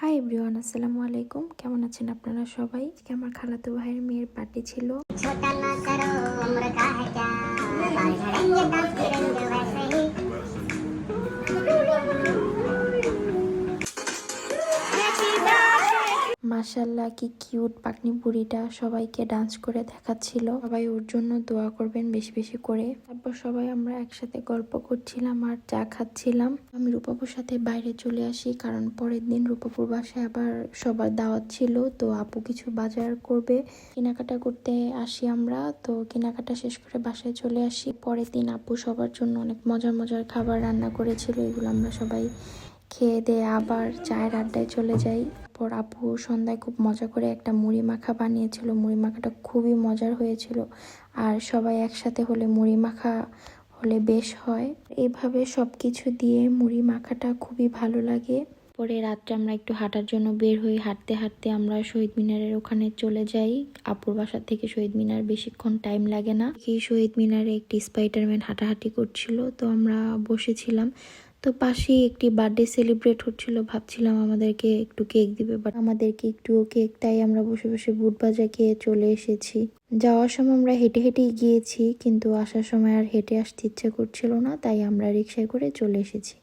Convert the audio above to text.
Hi everyone, আসসালামু আলাইকুম। কেমন আছেন আপনারা সবাই? আজকে আমার খালাতো ভাইয়ের মেয়ের পার্টি ছিল। মাশাল্লাহ, কি কিউট পাকনি বুড়িটা সবাইকে ডান্স করে দেখাচ্ছিল। সবাই ওর জন্য দোয়া করবেন বেশি বেশি করে। তারপর সবাই আমরা একসাথে গল্প করছিলাম আর চা খাচ্ছিলাম। আমি রূপাপুর সাথে বাইরে চলে আসি, কারণ পরের দিন রূপাপুর বাসায় আবার সবার দাওয়াত ছিল। তো আপু কিছু বাজার করবে, কেনাকাটা করতে আসি আমরা। তো কেনাকাটা শেষ করে বাসায় চলে আসি। পরের দিন আপু সবার জন্য অনেক মজার মজার খাবার রান্না করেছিল। এগুলো আমরা সবাই খেয়ে দিয়ে আবার চায়ের আড্ডায় চলে যাই। তারপর আপু সন্ধ্যায় খুব মজা করে একটা মুড়ি মাখা বানিয়েছিল। মুড়ি মাখাটা খুবই মজার হয়েছিল। আর সবাই একসাথে হলে মুড়ি মাখা হলে বেশ হয়। এইভাবে সব কিছু দিয়ে মুড়ি মাখাটা খুবই ভালো লাগে। পরে রাত্রে আমরা একটু হাঁটার জন্য বের হই। হাঁটতে হাঁটতে আমরা শহীদ মিনারের ওখানে চলে যাই। আপুর বাসা থেকে শহীদ মিনার বেশিক্ষণ টাইম লাগে না। এই শহীদ মিনারে একটি স্পাইডারম্যান হাঁটাহাঁটি করছিল, তো আমরা বসেছিলাম। তো পাশেই একটি বার্থডে সেলিব্রেট হচ্ছিল। ভাবছিলাম আমাদেরকে একটু কেক দিবে, বাট আমাদেরকে একটুও কেক, তাই আমরা বসে বসে বুট ভাজা খেয়ে চলে এসেছি। যাওয়ার সময় আমরা হেঁটে হেঁটেই গিয়েছি, কিন্তু আসার সময় আর হেঁটে আসতে ইচ্ছে করছিল না, তাই আমরা রিক্সায় করে চলে এসেছি।